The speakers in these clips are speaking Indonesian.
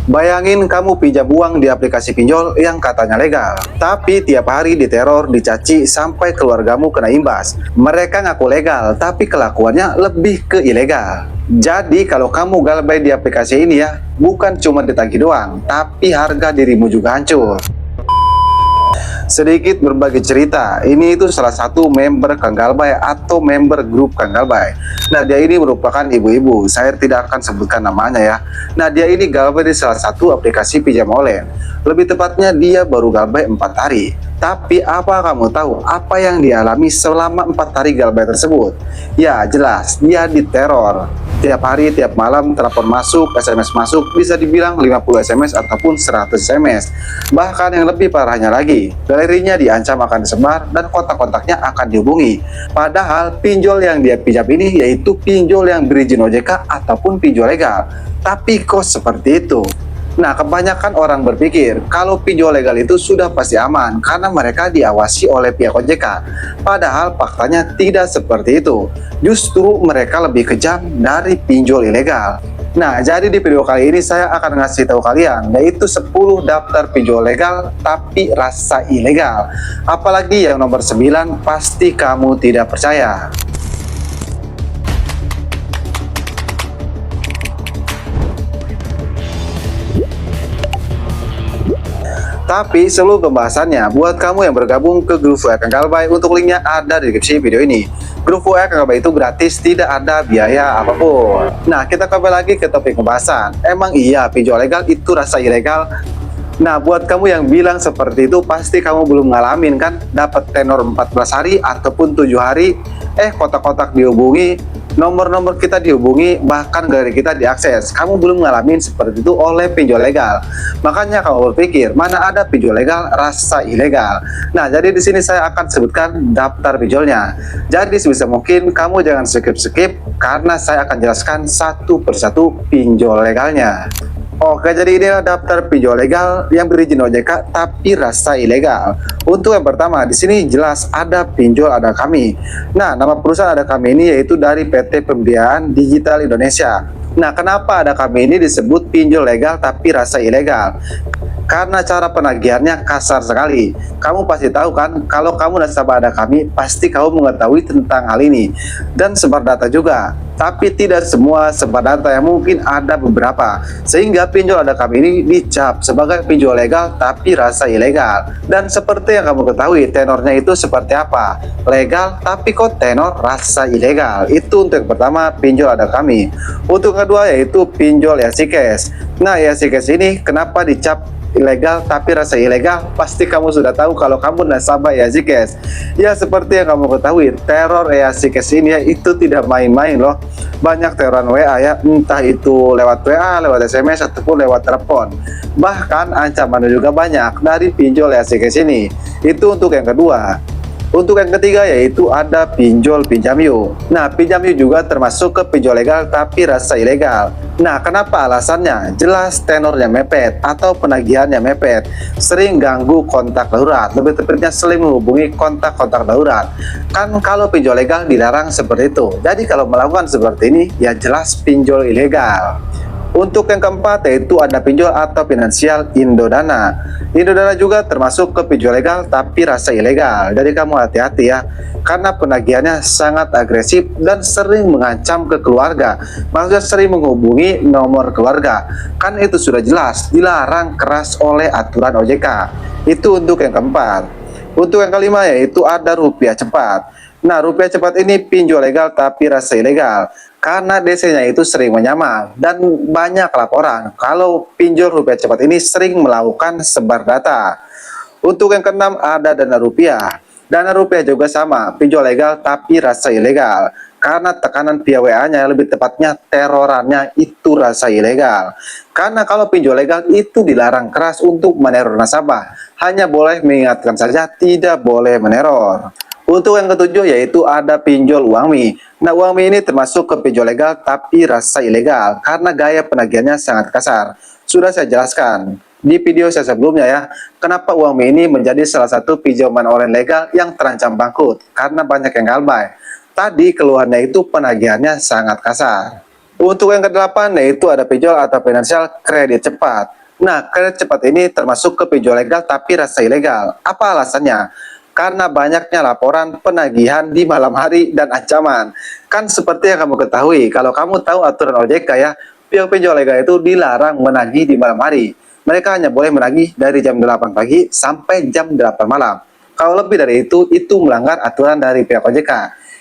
Bayangin kamu pinjam uang di aplikasi pinjol yang katanya legal, tapi tiap hari diteror, dicaci, sampai keluargamu kena imbas. Mereka ngaku legal, tapi kelakuannya lebih ke ilegal. Jadi kalau kamu galbay di aplikasi ini ya, bukan cuma ditagih doang, tapi harga dirimu juga hancur. Sedikit berbagi cerita, ini itu salah satu member Kang Galbay atau member grup Kang Galbay. Nah, dia ini merupakan ibu-ibu, saya tidak akan sebutkan namanya ya. Nah, dia ini galbay di salah satu aplikasi pinjam online. Lebih tepatnya dia baru galbay 4 hari. Tapi apa kamu tahu apa yang dialami selama 4 hari galbay tersebut? Ya jelas, dia diteror. Tiap hari, tiap malam telepon masuk, SMS masuk, bisa dibilang 50 SMS ataupun 100 SMS. Bahkan yang lebih parahnya lagi, galerinya diancam akan disebar dan kontak-kontaknya akan dihubungi. Padahal pinjol yang dia pinjam ini yaitu pinjol yang berizin OJK ataupun pinjol legal. Tapi kok seperti itu? Nah, kebanyakan orang berpikir kalau pinjol legal itu sudah pasti aman karena mereka diawasi oleh pihak OJK. Padahal faktanya tidak seperti itu. Justru mereka lebih kejam dari pinjol ilegal. Nah, jadi di video kali ini saya akan ngasih tahu kalian yaitu 10 daftar pinjol legal tapi rasa ilegal. Apalagi yang nomor 9 pasti kamu tidak percaya. Tapi sebelum pembahasannya, buat kamu yang bergabung ke grup WA Kang Galbay, untuk linknya ada di deskripsi video ini. Grup WA Kang Galbay itu gratis, tidak ada biaya apapun. Nah, kita kembali lagi ke topik pembahasan. Emang iya pinjol legal itu rasa ilegal? Nah, buat kamu yang bilang seperti itu, pasti kamu belum ngalamin kan dapat tenor 14 hari ataupun 7 hari, kotak-kotak dihubungi, nomor-nomor kita dihubungi, bahkan galeri kita diakses. Kamu belum ngalamin seperti itu oleh pinjol legal. Makanya kamu berpikir, mana ada pinjol legal rasa ilegal. Nah, jadi di sini saya akan sebutkan daftar pinjolnya. Jadi sebisa mungkin kamu jangan skip-skip karena saya akan jelaskan satu persatu pinjol legalnya. Oke, jadi inilah daftar pinjol legal yang berizin OJK tapi rasa ilegal. Untuk yang pertama, di sini jelas ada pinjol Ada Kami. Nah, nama perusahaan Ada Kami ini yaitu dari PT Pembiayaan Digital Indonesia. Nah, kenapa Ada Kami ini disebut pinjol legal tapi rasa ilegal? Karena cara penagihannya kasar sekali. Kamu pasti tahu kan, kalau kamu nasabah Ada Kami, pasti kamu mengetahui tentang hal ini. Dan sebar data juga. Tapi tidak semua sebar data, yang mungkin ada beberapa. Sehingga pinjol Ada Kami ini dicap sebagai pinjol legal tapi rasa ilegal. Dan seperti yang kamu ketahui, tenornya itu seperti apa? Legal tapi kok tenor rasa ilegal. Itu untuk yang pertama, pinjol Ada Kami. Untuk yang kedua yaitu pinjol YasiCash. Nah, YasiCash ini kenapa dicap ilegal tapi rasa ilegal? Pasti kamu sudah tahu kalau kamu nasabah YasiCash. Ya, seperti yang kamu ketahui, teror YasiCash ini ya itu tidak main-main loh. Banyak teroran WA ya, entah itu lewat WA, lewat SMS ataupun lewat telepon. Bahkan ancamannya juga banyak dari pinjol YasiCash ini. Itu untuk yang kedua. Untuk yang ketiga yaitu ada pinjol pinjam yuk. Nah, pinjam yuk juga termasuk ke pinjol legal tapi rasa ilegal. Nah, kenapa alasannya? Jelas tenornya mepet atau penagihannya mepet, sering ganggu kontak darurat, lebih tepatnya sering menghubungi kontak-kontak darurat. Kan kalau pinjol legal dilarang seperti itu. Jadi kalau melakukan seperti ini ya jelas pinjol ilegal. Untuk yang keempat yaitu ada pinjol atau finansial Indodana. Indodana juga termasuk ke pinjol legal tapi rasa ilegal. Jadi kamu hati-hati ya, karena penagihannya sangat agresif dan sering mengancam ke keluarga. Maksudnya sering menghubungi nomor keluarga. Kan itu sudah jelas dilarang keras oleh aturan OJK. Itu untuk yang keempat. Untuk yang kelima yaitu ada rupiah cepat. Nah, rupiah cepat ini pinjol legal tapi rasa ilegal. Karena DC-nya itu sering menyamar dan banyak laporan kalau pinjol rupiah cepat ini sering melakukan sebar data. Untuk yang keenam ada Dana Rupiah. Dana Rupiah juga sama, pinjol legal tapi rasa ilegal. Karena tekanan via WA-nya, lebih tepatnya terorannya itu rasa ilegal. Karena kalau pinjol legal itu dilarang keras untuk meneror nasabah. Hanya boleh mengingatkan saja, tidak boleh meneror. Untuk yang ketujuh yaitu ada pinjol UangMi. Nah, UangMi ini termasuk ke pinjol legal tapi rasa ilegal karena gaya penagihannya sangat kasar. Sudah saya jelaskan di video saya sebelumnya ya, kenapa UangMi ini menjadi salah satu pinjaman online legal yang terancam bangkrut karena banyak yang galbay. Tadi keluhannya itu penagihannya sangat kasar. Untuk yang kedelapan yaitu ada pinjol atau finansial kredit cepat. Nah, kredit cepat ini termasuk ke pinjol legal tapi rasa ilegal. Apa alasannya? Karena banyaknya laporan penagihan di malam hari dan ancaman. Kan seperti yang kamu ketahui, kalau kamu tahu aturan OJK ya, pihak pinjol legal itu dilarang menagih di malam hari. Mereka hanya boleh menagih dari jam 8 pagi sampai jam 8 malam. Kalau lebih dari itu melanggar aturan dari pihak OJK.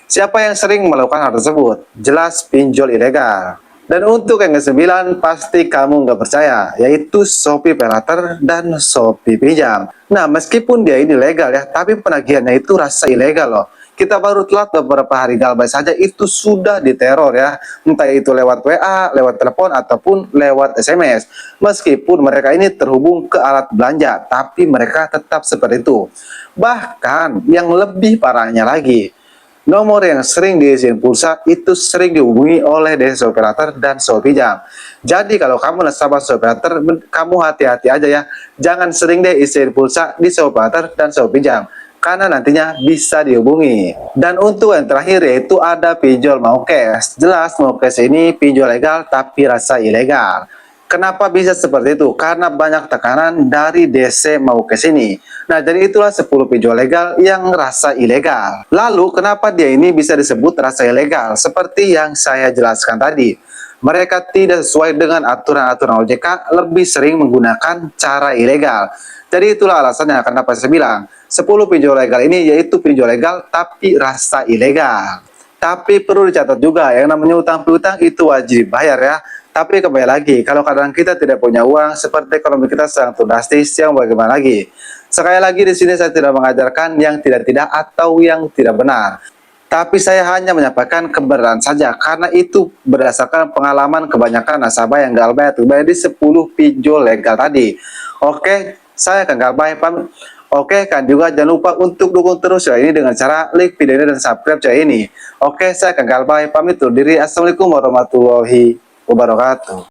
Siapa yang sering melakukan hal tersebut? Jelas pinjol ilegal. Dan untuk yang ke-9, pasti kamu nggak percaya, yaitu Shopee Paylater dan Shopee Pinjam. Nah, meskipun dia ini legal ya, tapi penagihannya itu rasa ilegal loh. Kita baru telat beberapa hari Galbay saja itu sudah diteror ya, entah itu lewat WA, lewat telepon, ataupun lewat SMS. Meskipun mereka ini terhubung ke alat belanja, tapi mereka tetap seperti itu. Bahkan yang lebih parahnya lagi, nomor yang sering diisiin pulsa itu sering dihubungi oleh Shopee Paylater dan Shopee Pinjam. Jadi kalau kamu nasabah Shopee Paylater, kamu hati-hati aja ya. Jangan sering deh isiin pulsa di Shopee Paylater dan Shopee Pinjam, karena nantinya bisa dihubungi. Dan untuk yang terakhir yaitu ada pinjol mau cash. Jelas mau cash ini pinjol legal tapi rasa ilegal. Kenapa bisa seperti itu? Karena banyak tekanan dari DC mau ke sini. Nah, jadi itulah 10 pinjol legal yang rasa ilegal. Lalu, kenapa dia ini bisa disebut rasa ilegal? Seperti yang saya jelaskan tadi. Mereka tidak sesuai dengan aturan-aturan OJK, lebih sering menggunakan cara ilegal. Jadi itulah alasannya kenapa saya bilang 10 pinjol legal ini yaitu pinjol legal tapi rasa ilegal. Tapi perlu dicatat juga, yang namanya utang piutang itu wajib bayar ya. Tapi kembali lagi, kalau kadang kita tidak punya uang, seperti ekonomi kita sedang drastis, yang bagaimana lagi? Sekali lagi di sini saya tidak mengajarkan yang tidak-tidak atau yang tidak benar. Tapi saya hanya menyampaikan kebenaran saja, karena itu berdasarkan pengalaman kebanyakan nasabah yang Galbay di 10 pinjol legal tadi. Oke, saya akan Galbay pamit. Oke, kan juga jangan lupa untuk dukung terus channel ini dengan cara like video ini dan subscribe channel ini. Oke, saya akan Galbay pamit undur diri. Assalamualaikum warahmatullahi wabarakatuh.